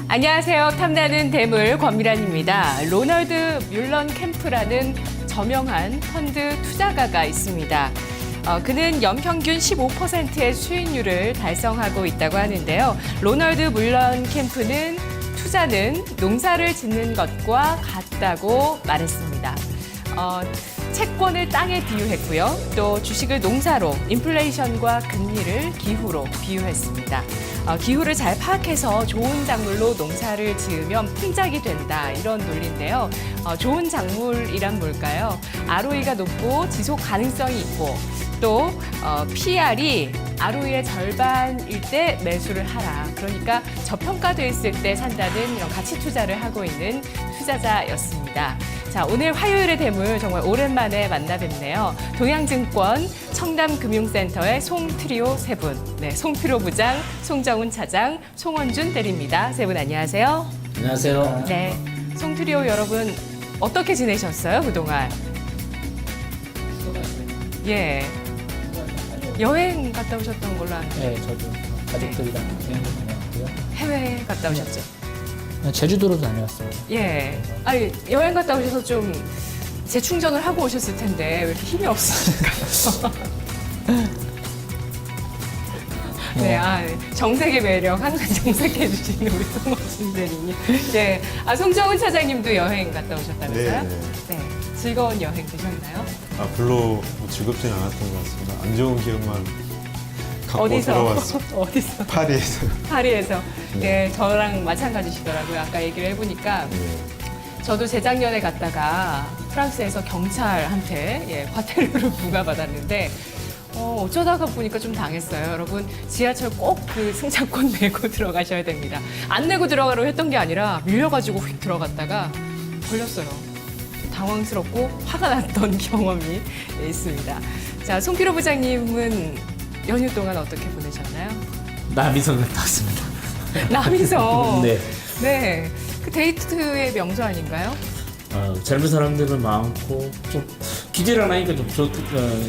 안녕하세요. 탐나는 대물 권미란입니다. 로널드 뮬런 캠프라는 저명한 펀드 투자가가 있습니다. 그는 연평균 15%의 수익률을 달성하고 있다고 하는데요. 로널드 뮬런 캠프는 투자는 농사를 짓는 것과 같다고 말했습니다. 채권을 땅에 비유했고요. 또 주식을 농사로, 인플레이션과 금리를 기후로 비유했습니다. 기후를 잘 파악해서 좋은 작물로 농사를 지으면 풍작이 된다, 이런 논리인데요. 좋은 작물이란 뭘까요? ROE가 높고 지속 가능성이 있고 또 PR이 ROE의 절반일 때 매수를 하라. 그러니까 저평가돼 있을 때 산다는 이런 가치 투자를 하고 있는 투자자였습니다. 자, 오늘 화요일의 대물 정말 오랜만에 만나 뵙네요. 동양증권 청담금융센터의 송트리오 세 분. 네, 송트리오 부장, 송정훈 차장, 송원준 대리입니다. 세 분 안녕하세요. 안녕하세요. 네, 송트리오 여러분 어떻게 지내셨어요, 그동안? 예. 여행 갔다 오셨던 걸로 아는데. 네, 저도 가족들이랑 여행도 다녀왔고요. 해외 갔다 오셨죠? 제주도로 다녀왔습니다. 예. 아니, 여행 갔다 오셔서 좀 재충전을 하고 오셨을 텐데 왜 이렇게 힘이 없으실까요? 네, 정색의 매력 항상 정색해 주시는 우리 송원준 대리님. 네, 송정훈 차장님도 여행 갔다 오셨다면서요? 네. 네, 즐거운 여행 되셨나요? 별로 즐겁진 않았던 것 같습니다. 안 좋은 기억만 갖고 어디서? 돌아왔습니다. 어디서? 파리에서. 파리에서. 네. 네, 저랑 마찬가지시더라고요. 아까 얘기를 해보니까. 네. 저도 재작년에 갔다가 프랑스에서 경찰한테 과태료를 부과받았는데 어쩌다가 보니까 좀 당했어요. 여러분, 지하철 꼭 그 승차권 내고 들어가셔야 됩니다. 안 내고 들어가려고 했던 게 아니라 밀려가지고 휙 들어갔다가 걸렸어요. 당황스럽고 화가 났던 경험이 있습니다. 자, 송필호 부장님은 연휴 동안 어떻게 보내셨나요? 남이섬 갔다 왔습니다. 남이섬. 네. 네. 그 데이트의 명소 아닌가요? 젊은 사람들은 많고 좀 기대를 안 하니까 좀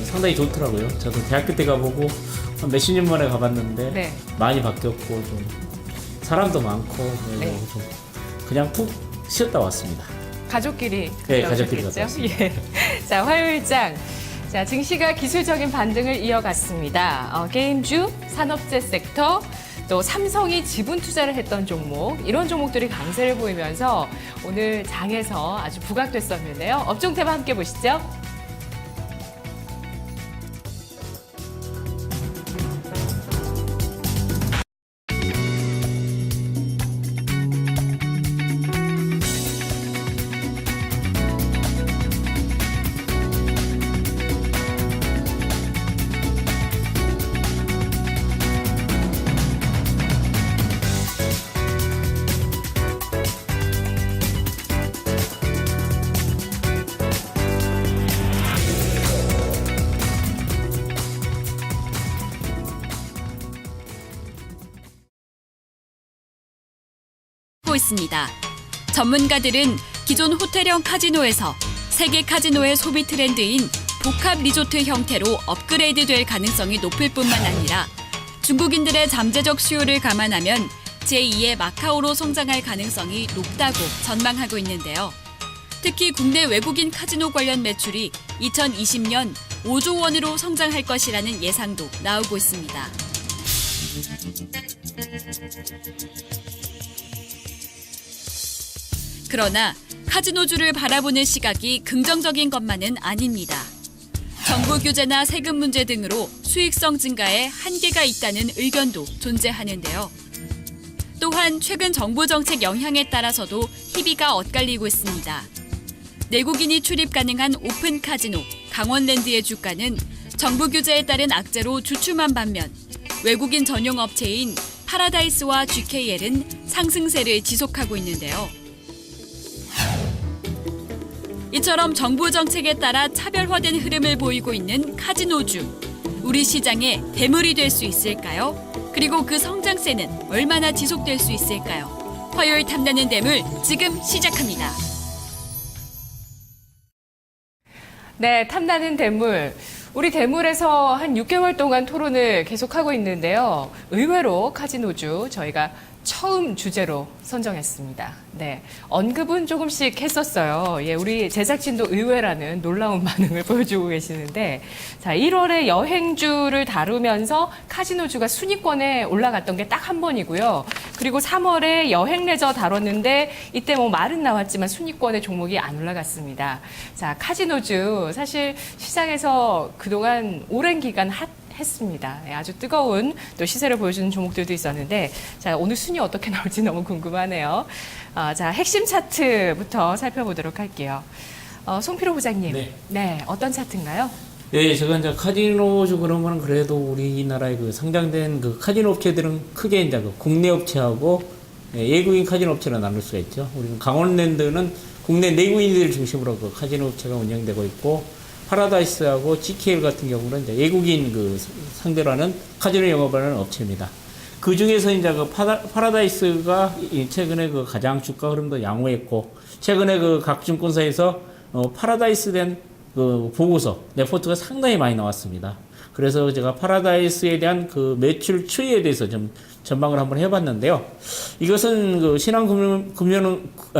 상당히 좋더라고요. 저도 대학교 때 가보고 한 몇십 년 만에 가봤는데 네. 많이 바뀌었고 좀 사람도 많고 그래서 네. 좀 그냥 푹 쉬었다 왔습니다. 가족끼리 네, 갔다 가족끼리 오셨겠죠? 갔다 왔습니다. 예. 자, 화요일장. 자, 증시가 기술적인 반등을 이어갔습니다. 게임주, 산업재 섹터, 또 삼성이 지분 투자를 했던 종목, 이런 종목들이 강세를 보이면서 오늘 장에서 아주 부각됐었는데요. 업종템 함께 보시죠. 있습니다. 전문가들은 기존 호텔형 카지노에서 세계 카지노의 소비 트렌드인 복합 리조트 형태로 업그레이드 될 가능성이 높을 뿐만 아니라 중국인들의 잠재적 수요를 감안하면 제2의 마카오로 성장할 가능성이 높다고 전망하고 있는데요. 특히 국내 외국인 카지노 관련 매출이 2020년 5조 원으로 성장할 것이라는 예상도 나오고 있습니다. 그러나 카지노주를 바라보는 시각이 긍정적인 것만은 아닙니다. 정부 규제나 세금 문제 등으로 수익성 증가에 한계가 있다는 의견도 존재하는데요. 또한 최근 정부 정책 영향에 따라서도 희비가 엇갈리고 있습니다. 내국인이 출입 가능한 오픈 카지노 강원랜드의 주가는 정부 규제에 따른 악재로 주춤한 반면 외국인 전용 업체인 파라다이스와 GKL은 상승세를 지속하고 있는데요. 이처럼 정부 정책에 따라 차별화된 흐름을 보이고 있는 카지노주. 우리 시장의 대물이 될 수 있을까요? 그리고 그 성장세는 얼마나 지속될 수 있을까요? 화요일 탐나는 대물 지금 시작합니다. 네, 탐나는 대물. 우리 대물에서 한 6개월 동안 토론을 계속하고 있는데요. 의외로 카지노주 저희가 처음 주제로 선정했습니다. 네, 언급은 조금씩 했었어요. 예, 우리 제작진도 의외라는 놀라운 반응을 보여주고 계시는데, 자, 1월에 여행주를 다루면서 카지노주가 순위권에 올라갔던 게 딱 한 번이고요. 그리고 3월에 여행 레저 다뤘는데 이때 뭐 말은 나왔지만 순위권에 종목이 안 올라갔습니다. 자, 카지노주 사실 시장에서 그동안 오랜 기간 했습니다. 예, 아주 뜨거운 또 시세를 보여주는 종목들도 있었는데, 자, 오늘 순위 어떻게 나올지 너무 궁금하네요. 자, 핵심 차트부터 살펴보도록 할게요. 송필호 부장님, 네, 어떤 차트인가요? 네, 제가 이제 카지노주 그러면 그래도 우리나라의 그 상장된 그 카지노 업체들은 크게 이제 그 국내 업체하고 외국인 카지노 업체로 나눌 수가 있죠. 우리는 강원랜드는 국내 내국인들 중심으로 그 카지노 업체가 운영되고 있고, 파라다이스하고 GKL 같은 경우는 이제 외국인 그 상대로 하는 카지노 영업하는 업체입니다. 그 중에서 이제 그 파라다이스가 최근에 그 가장 주가 흐름도 양호했고, 최근에 그 각 증권사에서 파라다이스 된 그 보고서, 레포트가 상당히 많이 나왔습니다. 그래서 제가 파라다이스에 대한 그 매출 추이에 대해서 좀 전망을 한번 해봤는데요. 이것은 그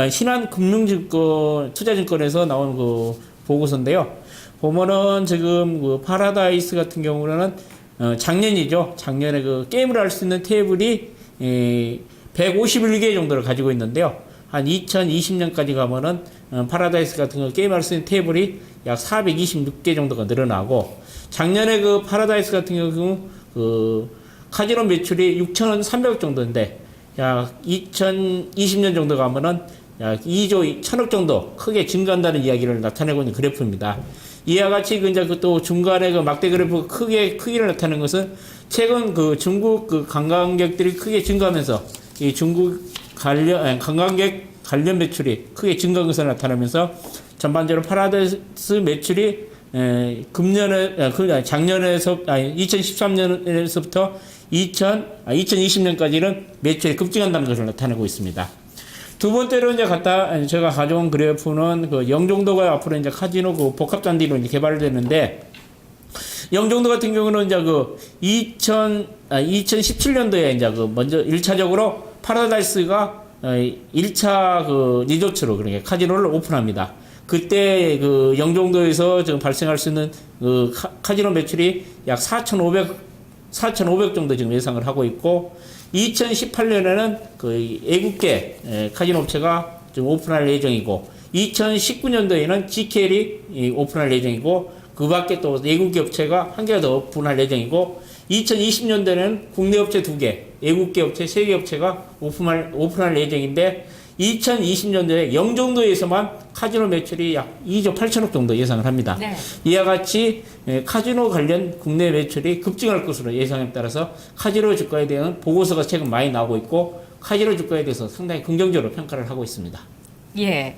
신한금융증권, 투자증권에서 나온 그 보고서인데요. 보면은 지금 그 파라다이스 같은 경우는 작년이죠. 작년에 그 게임을 할 수 있는 테이블이 151개 정도를 가지고 있는데요. 한 2020년까지 가면은 파라다이스 같은 거 게임할 수 있는 테이블이 약 426개 정도가 늘어나고, 작년에 그 파라다이스 같은 경우 그 카지노 매출이 6,300억 정도인데, 약 2020년 정도 가면은 약 2조 1,000억 정도 크게 증가한다는 이야기를 나타내고 있는 그래프입니다. 이와 같이 그 이제 또 중간에 그 막대 그래프 크기를 나타내는 것은 최근 그 중국 그 관광객들이 크게 증가하면서 이 중국 관광객 관련 매출이 크게 증가한 것을 나타내면서 전반적으로 파라다이스 매출이 작년에서 2013년에서부터 2020년까지는 매출이 급증한다는 것을 나타내고 있습니다. 두 번째로 이제 제가 가져온 그래프는 그 영종도가 앞으로 이제 카지노 그 복합 잔디로 이제 개발되는데, 영종도 같은 경우는 이제 그 2017년도에 이제 그 먼저 1차적으로 파라다이스가 1차 그 리조트로 그러니까 카지노를 오픈합니다. 그때 그 영종도에서 지금 발생할 수 있는 그 카지노 매출이 약 4,500 정도 지금 예상을 하고 있고, 2018년에는 그 애국계 카지노 업체가 좀 오픈할 예정이고, 2019년도에는 GKL이 오픈할 예정이고, 그 밖에 또 애국계 업체가 한 개가 더 오픈할 예정이고, 2020년도에는 국내 업체 2개, 애국계 업체 3개 업체가 오픈할 예정인데, 2020년도에 영종도에서만 카지노 매출이 약 2조 8천억 정도 예상을 합니다. 네. 이와 같이 카지노 관련 국내 매출이 급증할 것으로 예상에 따라서 카지노 주가에 대한 보고서가 최근 많이 나오고 있고, 카지노 주가에 대해서 상당히 긍정적으로 평가를 하고 있습니다. 예.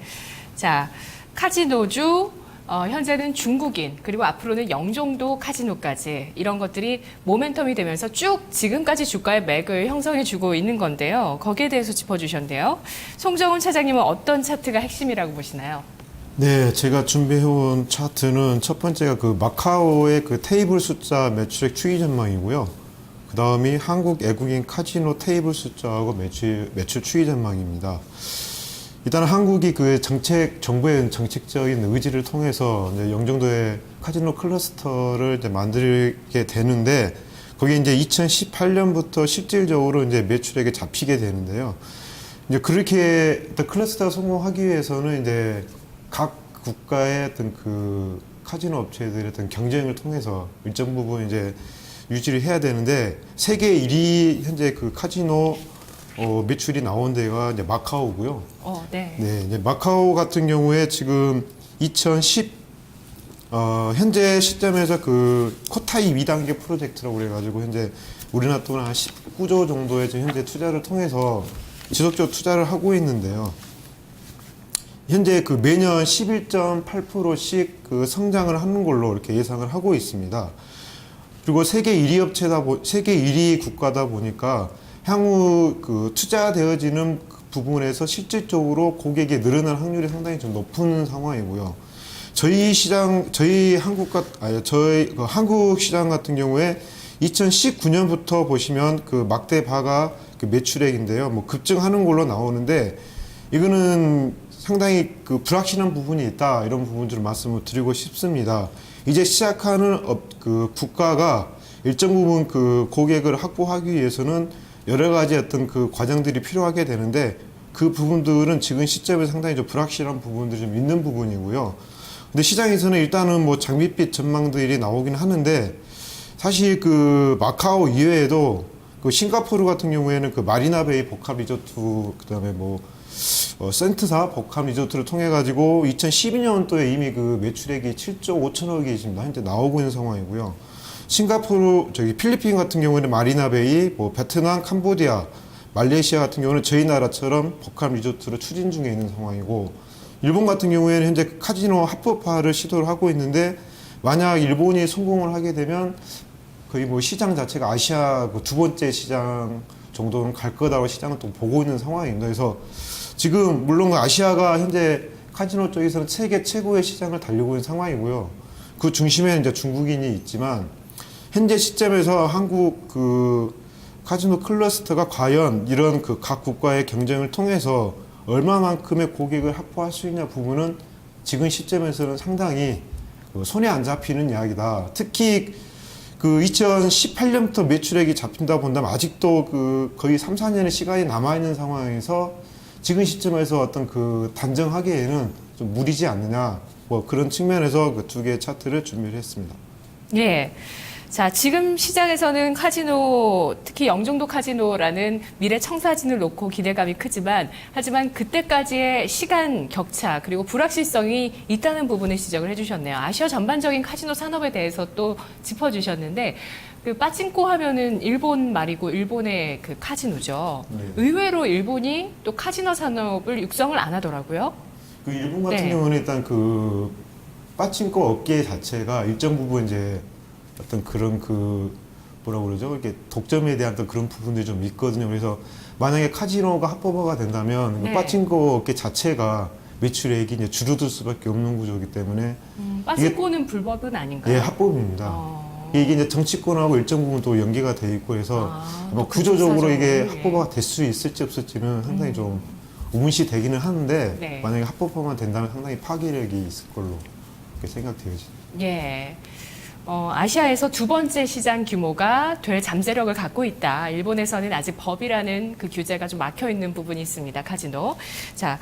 자, 카지노주, 현재는 중국인, 그리고 앞으로는 영종도 카지노까지 이런 것들이 모멘텀이 되면서 쭉 지금까지 주가의 맥을 형성해주고 있는 건데요. 거기에 대해서 짚어주셨는데요. 송정훈 차장님은 어떤 차트가 핵심이라고 보시나요? 네, 제가 준비해온 차트는 첫 번째가 그 마카오의 그 테이블 숫자 매출액 추이 전망이고요. 그 다음이 한국 애국인 카지노 테이블 숫자하고 매출 추이 전망입니다. 일단 한국이 그 정부의 정책적인 의지를 통해서 이제 영종도의 카지노 클러스터를 이제 만들게 되는데, 거기에 이제 2018년부터 실질적으로 이제 매출액이 잡히게 되는데요. 이제 그렇게 클러스터가 성공하기 위해서는 이제 각 국가의 어떤 그 카지노 업체들의 어떤 경쟁을 통해서 일정 부분 이제 유지를 해야 되는데, 세계 1위 현재 그 카지노 매출이 나온 데가 이제 마카오고요. 네. 네, 이제 마카오 같은 경우에 지금 현재 시점에서 그 코타이 2단계 프로젝트라고 그래가지고 현재 우리나라 돈은 한 19조 정도의 지금 현재 투자를 통해서 지속적으로 투자를 하고 있는데요. 현재 그 매년 11.8%씩 그 성장을 하는 걸로 이렇게 예상을 하고 있습니다. 그리고 세계 1위 국가다 보니까 향후 그 투자되어지는 부분에서 실질적으로 고객이 늘어날 확률이 상당히 좀 높은 상황이고요. 저희 한국 시장 같은 경우에 2019년부터 보시면 그 막대 바가 그 매출액인데요. 뭐 급증하는 걸로 나오는데 이거는 상당히 그 불확실한 부분이 있다 이런 부분들을 말씀을 드리고 싶습니다. 이제 시작하는 그 국가가 일정 부분 그 고객을 확보하기 위해서는 여러 가지 어떤 그 과정들이 필요하게 되는데 그 부분들은 지금 시점에서 상당히 좀 불확실한 부분들이 좀 있는 부분이고요. 근데 시장에서는 일단은 뭐 장밋빛 전망들이 나오긴 하는데 사실 그 마카오 이외에도 그 싱가포르 같은 경우에는 그 마리나베이 복합 리조트 그다음에 뭐 센트사 복합 리조트를 통해 가지고 2012년도에 이미 그 매출액이 7조 5천억이 지금 현재 나오고 있는 상황이고요. 싱가포르 필리핀 같은 경우에는 마리나베이, 뭐 베트남, 캄보디아, 말레이시아 같은 경우는 저희 나라처럼 복합 리조트를 추진 중에 있는 상황이고 일본 같은 경우에는 현재 카지노 합법화를 시도를 하고 있는데 만약 일본이 성공을 하게 되면 거의 뭐 시장 자체가 아시아 그 두 번째 시장 정도는 갈 거다라고 시장은 또 보고 있는 상황입니다. 그래서 지금 물론 아시아가 현재 카지노 쪽에서는 세계 최고의 시장을 달리고 있는 상황이고요. 그 중심에는 이제 중국인이 있지만 현재 시점에서 한국 그 카지노 클러스터가 과연 이런 그 각 국가의 경쟁을 통해서 얼마만큼의 고객을 확보할 수 있냐 부분은 지금 시점에서는 상당히 손에 안 잡히는 이야기다. 특히 그 2018년부터 매출액이 잡힌다 본다면 아직도 그 거의 3, 4년의 시간이 남아있는 상황에서 지금 시점에서 어떤 그 단정하기에는 좀 무리지 않느냐. 뭐 그런 측면에서 그 두 개의 차트를 준비를 했습니다. 예. 자, 지금 시장에서는 카지노, 특히 영종도 카지노라는 미래 청사진을 놓고 기대감이 크지만, 하지만 그때까지의 시간 격차, 그리고 불확실성이 있다는 부분을 지적을 해주셨네요. 아시아 전반적인 카지노 산업에 대해서 또 짚어주셨는데, 그 빠찡코 하면은 일본 말이고 일본의 그 카지노죠. 네. 의외로 일본이 또 카지노 산업을 육성을 안 하더라고요. 그 일본 같은 네. 경우는 일단 그 빠찡코 업계 자체가 일정 부분 이제 어떤 그런 그 뭐라고 그러죠? 이렇게 독점에 대한 어떤 그런 부분들이 좀 있거든요. 그래서 만약에 카지노가 합법화가 된다면 네. 빠찡코 업계 자체가 매출액이 이제 줄어들 수밖에 없는 구조이기 때문에 빠찡코는 불법은 아닌가요? 예, 합법입니다. 이게 이제 정치권하고 일정 부분 또 연계가 돼 있고 해서 뭐 구조적으로 이게 합법화가 될 수 있을지 없을지는 상당히 좀 의문시 되기는 하는데 네. 만약에 합법화만 된다면 상당히 파괴력이 있을 걸로 그렇게 생각되어집니다. 예. 아시아에서 두 번째 시장 규모가 될 잠재력을 갖고 있다. 일본에서는 아직 법이라는 그 규제가 좀 막혀 있는 부분이 있습니다. 카지노. 자,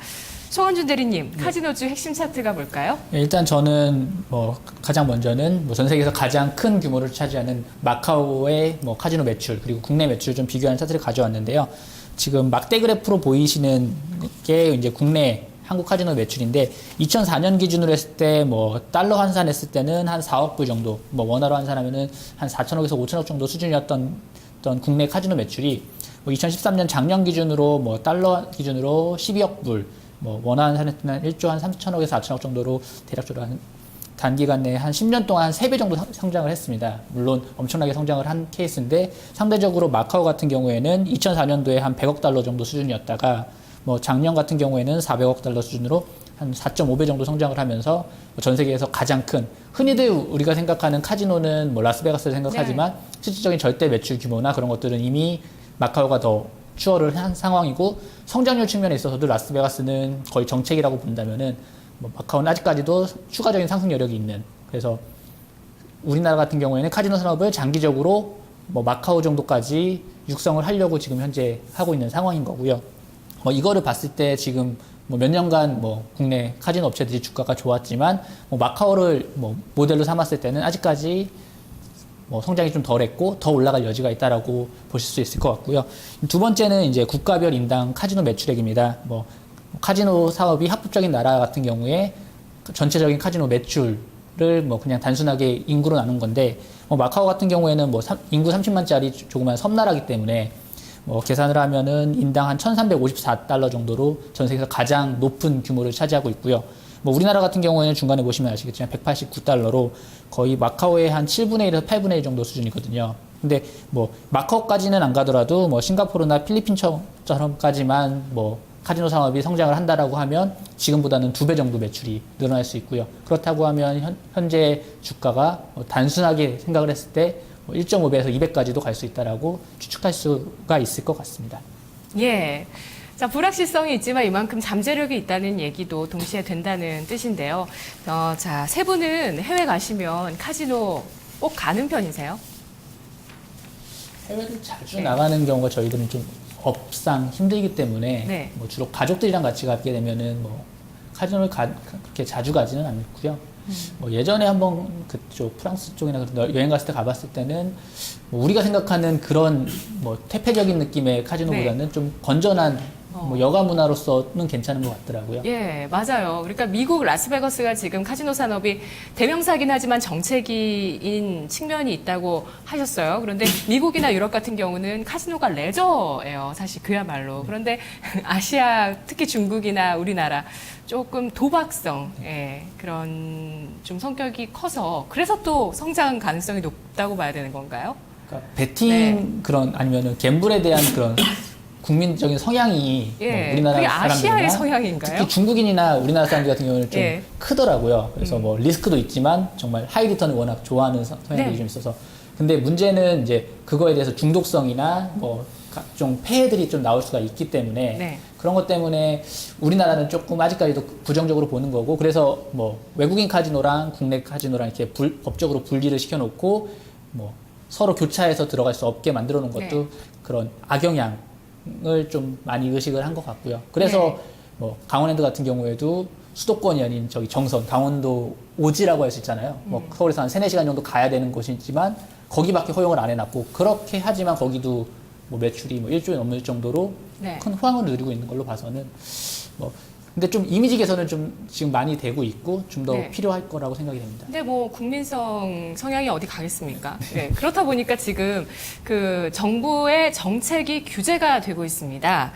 송원준 대리님, 카지노주 핵심 차트가 뭘까요? 일단 저는 뭐 가장 먼저는 뭐 전 세계에서 가장 큰 규모를 차지하는 마카오의 뭐 카지노 매출 그리고 국내 매출 좀 비교하는 차트를 가져왔는데요. 지금 막대 그래프로 보이시는 게 이제 국내 한국 카지노 매출인데 2004년 기준으로 했을 때 뭐 달러 환산했을 때는 한 4억 불 정도, 뭐 원화로 환산하면은 한 4천억에서 5천억 정도 수준이었던 국내 카지노 매출이 뭐 2013년 작년 기준으로 뭐 달러 기준으로 12억 불, 뭐 원화 환산했을 때는 1조 한 3천억에서 4천억 정도로 대략적으로 한 단기간 내에 한 10년 동안 한 3배 정도 성장을 했습니다. 물론 엄청나게 성장을 한 케이스인데 상대적으로 마카오 같은 경우에는 2004년도에 한 100억 달러 정도 수준이었다가 뭐 작년 같은 경우에는 400억 달러 수준으로 한 4.5배 정도 성장을 하면서 전 세계에서 가장 큰, 흔히들 우리가 생각하는 카지노는 뭐 라스베가스를 생각하지만 실질적인 절대 매출 규모나 그런 것들은 이미 마카오가 더 추월을 한 상황이고 성장률 측면에 있어서도 라스베가스는 거의 정책이라고 본다면은 뭐 마카오는 아직까지도 추가적인 상승 여력이 있는, 그래서 우리나라 같은 경우에는 카지노 산업을 장기적으로 뭐 마카오 정도까지 육성을 하려고 지금 현재 하고 있는 상황인 거고요. 뭐 이거를 봤을 때 지금 뭐 몇 년간 뭐 국내 카지노 업체들이 주가가 좋았지만 뭐 마카오를 뭐 모델로 삼았을 때는 아직까지 뭐 성장이 좀 덜했고 더 올라갈 여지가 있다라고 보실 수 있을 것 같고요. 두 번째는 이제 국가별 인당 카지노 매출액입니다. 뭐 카지노 사업이 합법적인 나라 같은 경우에 전체적인 카지노 매출을 뭐 그냥 단순하게 인구로 나눈 건데 뭐 마카오 같은 경우에는 뭐 인구 30만짜리 조그만 섬나라이기 때문에 뭐 계산을 하면은 인당 한 1,354달러 정도로 전 세계에서 가장 높은 규모를 차지하고 있고요. 뭐 우리나라 같은 경우에는 중간에 보시면 아시겠지만 189달러로 거의 마카오의 한 7분의 1에서 8분의 1 정도 수준이거든요. 근데 뭐 마카오까지는 안 가더라도 뭐 싱가포르나 필리핀처럼까지만 뭐 카지노 산업이 성장을 한다라고 하면 지금보다는 2배 정도 매출이 늘어날 수 있고요. 그렇다고 하면 현재 주가가 뭐 단순하게 생각을 했을 때 1.5배에서 2배까지도 갈 수 있다라고 추측할 수가 있을 것 같습니다. 예. 자, 불확실성이 있지만 이만큼 잠재력이 있다는 얘기도 동시에 된다는 뜻인데요. 자, 세 분은 해외 가시면 카지노 꼭 가는 편이세요? 해외를 자주 나가는 경우가 저희들은 좀 업상 힘들기 때문에 네. 뭐 주로 가족들이랑 같이 가게 되면은 뭐 카지노를 그렇게 자주 가지는 않고요. 뭐 예전에 한번 그쪽 프랑스 쪽이나 그런 여행 갔을 때 가봤을 때는 뭐 우리가 생각하는 그런 뭐 퇴폐적인 느낌의 카지노보다는 좀 건전한 뭐 여가 문화로서는 괜찮은 것 같더라고요. 예, 맞아요. 그러니까 미국 라스베거스가 지금 카지노 산업이 대명사긴 하지만 정체기인 측면이 있다고 하셨어요. 그런데 미국이나 유럽 같은 경우는 카지노가 레저예요. 사실 그야말로. 그런데 아시아, 특히 중국이나 우리나라 조금 도박성, 예, 그런 좀 성격이 커서 그래서 또 성장 가능성이 높다고 봐야 되는 건가요? 그러니까 베팅 그런 아니면은 갬블에 대한 그런 국민적인 성향이 예, 뭐 우리나라 그게 사람들이나 아시아의 성향인가요? 특히 중국인이나 우리나라 사람들 같은 경우는 좀 예. 크더라고요. 그래서 뭐 리스크도 있지만 정말 하이 리턴을 워낙 좋아하는 성향들이 네. 좀 있어서 근데 문제는 이제 그거에 대해서 중독성이나 뭐 각종 폐해들이 좀 나올 수가 있기 때문에 네. 그런 것 때문에 우리나라는 조금 아직까지도 부정적으로 보는 거고 그래서 뭐 외국인 카지노랑 국내 카지노랑 이렇게 법적으로 분리를 시켜놓고 뭐 서로 교차해서 들어갈 수 없게 만들어 놓은 것도 네. 그런 악영향을 좀 많이 의식을 한 것 같고요. 그래서 네. 뭐 강원랜드 같은 경우에도 수도권이 아닌 저기 정선, 강원도 오지라고 할 수 있잖아요. 뭐 서울에서 한 3-4시간 정도 가야 되는 곳이지만 거기밖에 허용을 안 해놨고 그렇게 하지만 거기도 뭐 매출이 뭐 1조에 넘을 정도로 네. 큰 호황을 누리고 있는 걸로 봐서는 뭐 근데 좀 이미지 개선은 좀 지금 많이 되고 있고 좀 더 네. 필요할 거라고 생각이 됩니다. 근데 뭐 국민성 성향이 어디 가겠습니까? 네, 그렇다 보니까 지금 그 정부의 정책이 규제가 되고 있습니다.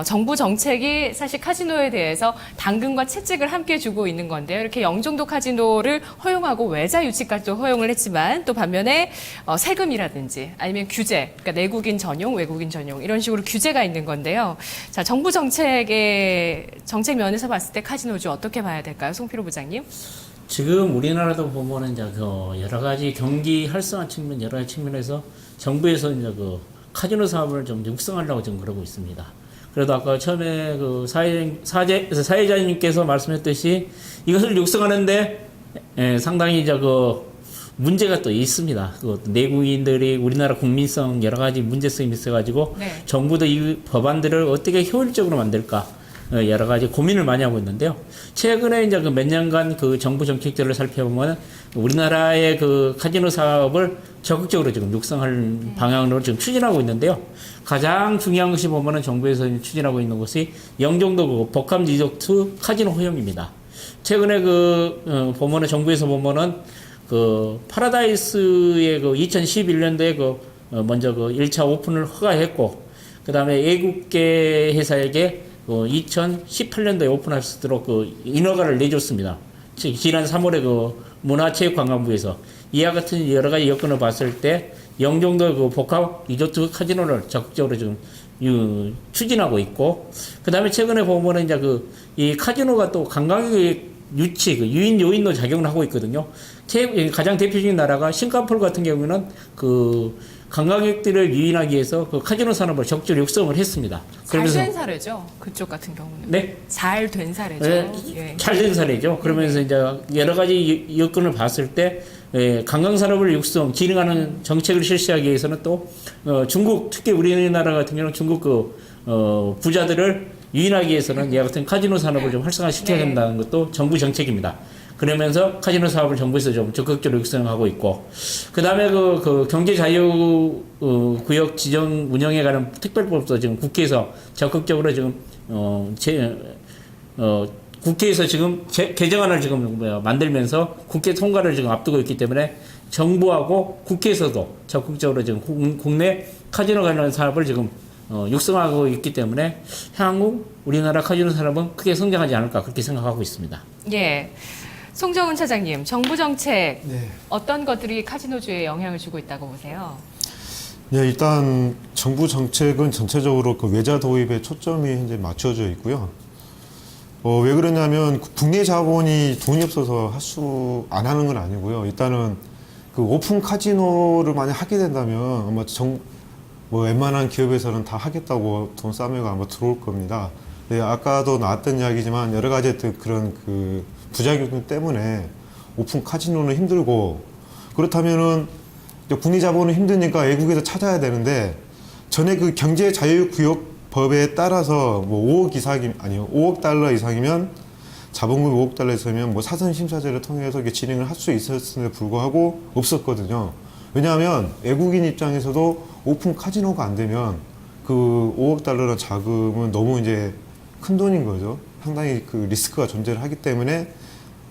정부 정책이 사실 카지노에 대해서 당근과 채찍을 함께 주고 있는 건데요. 이렇게 영종도 카지노를 허용하고 외자 유치까지도 허용을 했지만 또 반면에 세금이라든지 아니면 규제, 그러니까 내국인 전용, 외국인 전용 이런 식으로 규제가 있는 건데요. 자, 정부 정책의 정책 면에서 봤을 때 카지노주 어떻게 봐야 될까요, 송필호 부장님? 지금 우리나라도 보면은 이제 그 여러 가지 경기 활성화 측면, 여러 가지 측면에서 정부에서 이제 그 카지노 사업을 좀 육성하려고 지금 그러고 있습니다. 그래도 아까 처음에 그 사회자님께서 말씀했듯이 이것을 육성하는데 상당히 이제 그 문제가 또 있습니다. 그 내국인들이 우리나라 국민성 여러 가지 문제성이 있어가지고 네. 정부도 이 법안들을 어떻게 효율적으로 만들까 여러 가지 고민을 많이 하고 있는데요. 최근에 이제 그 몇 년간 그 정부 정책들을 살펴보면 우리나라의 그 카지노 사업을 적극적으로 지금 육성할 방향으로 지금 추진하고 있는데요. 가장 중요한 것이 보면은 정부에서 추진하고 있는 것이 영종도 그 복합 리조트 카지노 허용입니다. 최근에 보면은 정부에서 보면은 그 파라다이스의 그 2011년도에 먼저 1차 오픈을 허가했고, 그 다음에 외국계 회사에게 2018년도에 오픈할 수 있도록 인허가를 내줬습니다. 지난 3월에 문화체육관광부에서 이와 같은 여러 가지 여건을 봤을 때 영종도 복합 리조트 카지노를 적극적으로 지금 추진하고 있고, 그 다음에 최근에 보면은 이제 이 카지노가 또 관광객 유치, 유인 요인도 작용을 하고 있거든요. 가장 대표적인 나라가 싱가포르 같은 경우는 관광객들을 유인하기 위해서 카지노 산업을 적극적으로 육성을 했습니다. 잘 된 사례죠. 그쪽 같은 경우는. 네. 잘 된 사례죠. 네, 예. 잘된 사례죠. 그러면서 이제 여러 가지 여건을 봤을 때 관광산업을 육성, 기능하는 정책을 실시하기 위해서는 또 중국, 특히 우리나라 같은 경우는 중국 부자들을 유인하기 위해서는 이와 같은 카지노 산업을 좀 활성화시켜야 네. 된다는 것도 정부 정책입니다. 그러면서 카지노 사업을 정부에서 좀 적극적으로 육성하고 있고, 그 다음에 경제 자유 구역 지정 운영에 관한 특별법도 지금 국회에서 적극적으로 지금 국회에서 지금 개정안을 지금 만들면서 국회 통과를 지금 앞두고 있기 때문에 정부하고 국회에서도 적극적으로 지금 국내 카지노 관련 사업을 지금 육성하고 있기 때문에 향후 우리나라 카지노 산업은 크게 성장하지 않을까 그렇게 생각하고 있습니다. 예. 송정훈 차장님, 정부 정책 네. 어떤 것들이 카지노주에 영향을 주고 있다고 보세요? 네, 일단 정부 정책은 전체적으로 외자 도입에 초점이 현재 맞춰져 있고요. 왜 그러냐면 국내 자본이 돈이 없어서 안 하는 건 아니고요. 일단은 그 오픈 카지노를 만약 하게 된다면 아마 뭐 웬만한 기업에서는 다 하겠다고 돈 싸매가 아마 들어올 겁니다. 네, 아까도 나왔던 이야기지만 여러 가지 그런 그 부작용 때문에 오픈 카지노는 힘들고 그렇다면은 국내 자본은 힘드니까 외국에서 찾아야 되는데 전에 그 경제자유구역법에 따라서 뭐 5억 이상이 아니요 5억 달러 이상이면 자본금 5억 달러 이상이면 뭐 사전 심사제를 통해서 이렇게 진행을 할 수 있었음에도 불구하고 없었거든요. 왜냐하면 외국인 입장에서도 오픈 카지노가 안 되면 그 5억 달러라는 자금은 너무 이제 큰 돈인 거죠. 상당히 그 리스크가 존재를 하기 때문에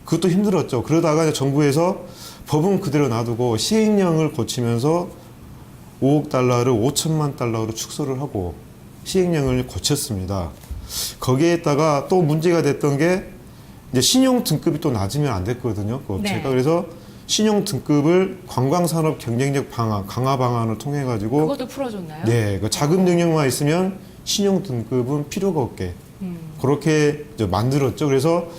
그것도 힘들었죠. 그러다가 이제 정부에서 법은 그대로 놔두고 시행령을 고치면서 5억 달러를 5천만 달러로 축소를 하고 시행령을 고쳤습니다. 거기에다가 또 문제가 됐던 게 이제 신용 등급이 또 낮으면 안 됐거든요. 그 업체가. 네. 그래서 신용 등급을 관광산업 경쟁력 강화 방안을 통해 가지고 그것도 풀어줬나요? 네, 그 자금 능력만 있으면 신용 등급은 필요가 없게 그렇게 이제 만들었죠. 그래서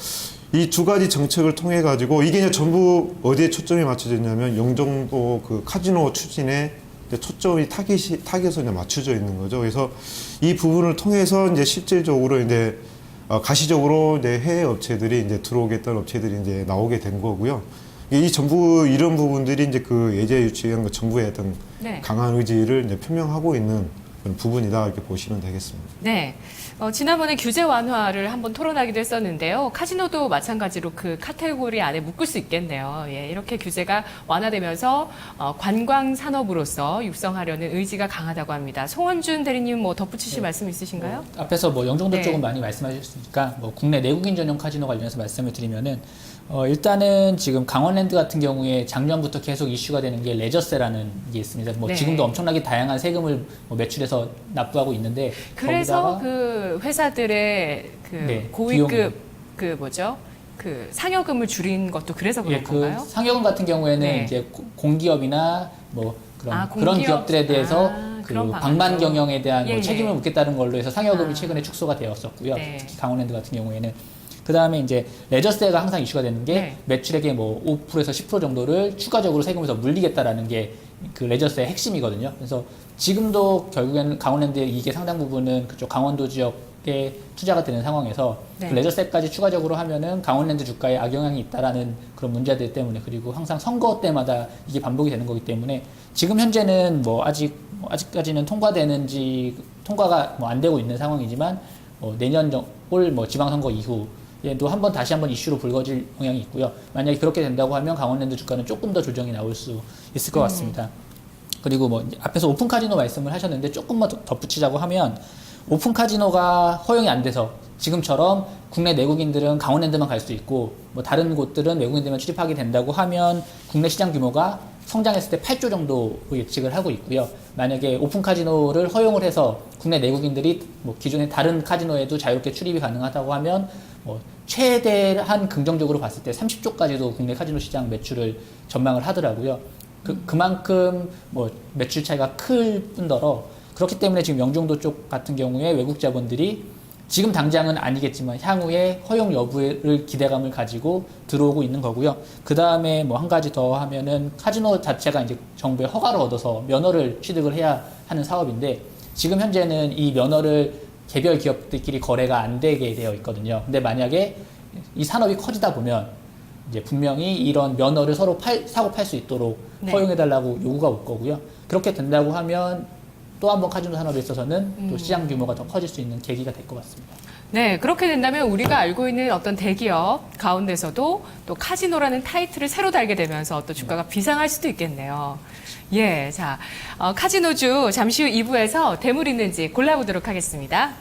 이 두 가지 정책을 통해 가지고 이게 이제 전부 어디에 초점이 맞춰져 있냐면 영종도 그 카지노 추진에 이제 초점이 타겟에 이제 맞춰져 있는 거죠. 그래서 이 부분을 통해서 이제 실질적으로 이제 가시적으로 이제 해외 업체들이 이제 들어오겠다는 업체들이 이제 나오게 된 거고요. 이 전부 이런 부분들이 이제 그 예제 유치한 그 정부의 어떤 네. 강한 의지를 이제 표명하고 있는 그런 부분이다 이렇게 보시면 되겠습니다. 네. 지난번에 규제 완화를 한번 토론하기도 했었는데요. 카지노도 마찬가지로 그 카테고리 안에 묶을 수 있겠네요. 예, 이렇게 규제가 완화되면서 관광 산업으로서 육성하려는 의지가 강하다고 합니다. 송원준 대리님 뭐 덧붙이실 말씀 있으신가요? 앞에서 뭐 영종도 네. 쪽은 많이 말씀하셨으니까 뭐 국내 내국인 전용 카지노 관련해서 말씀을 드리면은 일단은 지금 강원랜드 같은 경우에 작년부터 계속 이슈가 되는 게 레저세라는 게 있습니다. 뭐 네. 지금도 엄청나게 다양한 세금을 뭐 매출해서 납부하고 있는데 그래서 거기다가 그 회사들의 그 네, 고위급 비용. 그 뭐죠? 그 상여금을 줄인 것도 그래서 그런 예, 그 건가요? 상여금 같은 경우에는 네. 이제 공기업이나 뭐 그런 공기업. 기업들에 대해서 그 그런 방만 방안으로. 경영에 대한 뭐 예, 예. 책임을 묻겠다는 걸로 해서 상여금이 최근에 축소가 되었었고요. 네. 특히 강원랜드 같은 경우에는 그 다음에 이제 레저세가 항상 이슈가 되는 게 네. 매출액의 뭐 5%에서 10% 정도를 추가적으로 세금을 더 물리겠다라는 게 그 레저세의 핵심이거든요. 그래서 지금도 결국에는 강원랜드의 이익의 상당 부분은 그쪽 강원도 지역에 투자가 되는 상황에서 네. 그 레저세까지 추가적으로 하면은 강원랜드 주가에 악영향이 있다라는 그런 문제들 때문에 그리고 항상 선거 때마다 이게 반복이 되는 거기 때문에 지금 현재는 뭐 아직까지는 통과가 뭐 안 되고 있는 상황이지만 내년 올 뭐 지방선거 이후 또 다시 한번 이슈로 불거질 영향이 있고요. 만약에 그렇게 된다고 하면 강원랜드 주가는 조금 더 조정이 나올 수 있을 것 같습니다. 그리고 뭐 앞에서 오픈 카지노 말씀을 하셨는데 조금만 더 덧붙이자고 하면 오픈 카지노가 허용이 안 돼서 지금처럼 국내 내국인들은 강원랜드만 갈 수 있고 뭐 다른 곳들은 외국인들만 출입하게 된다고 하면 국내 시장 규모가 성장했을 때 8조 정도 예측을 하고 있고요. 만약에 오픈 카지노를 허용을 해서 국내 내국인들이 뭐 기존의 다른 카지노에도 자유롭게 출입이 가능하다고 하면 뭐 최대한 긍정적으로 봤을 때 30조까지도 국내 카지노 시장 매출을 전망을 하더라고요. 그만큼 뭐 매출 차이가 클 뿐더러 그렇기 때문에 지금 영종도 쪽 같은 경우에 외국 자본들이 지금 당장은 아니겠지만 향후에 허용 여부를 기대감을 가지고 들어오고 있는 거고요. 그 다음에 뭐 한 가지 더 하면은 카지노 자체가 이제 정부의 허가를 얻어서 면허를 취득을 해야 하는 사업인데 지금 현재는 이 면허를 개별 기업들끼리 거래가 안 되게 되어 있거든요. 근데 만약에 이 산업이 커지다 보면 이제 분명히 이런 면허를 서로 사고 팔 수 있도록 네. 허용해달라고 요구가 올 거고요. 그렇게 된다고 하면 또 한 번 카지노 산업에 있어서는 또 시장 규모가 더 커질 수 있는 계기가 될 것 같습니다. 네, 그렇게 된다면 우리가 알고 있는 어떤 대기업 가운데서도 또 카지노라는 타이틀을 새로 달게 되면서 또 주가가 비상할 수도 있겠네요. 예, 자, 카지노주 잠시 후 2부에서 대물 있는지 골라보도록 하겠습니다.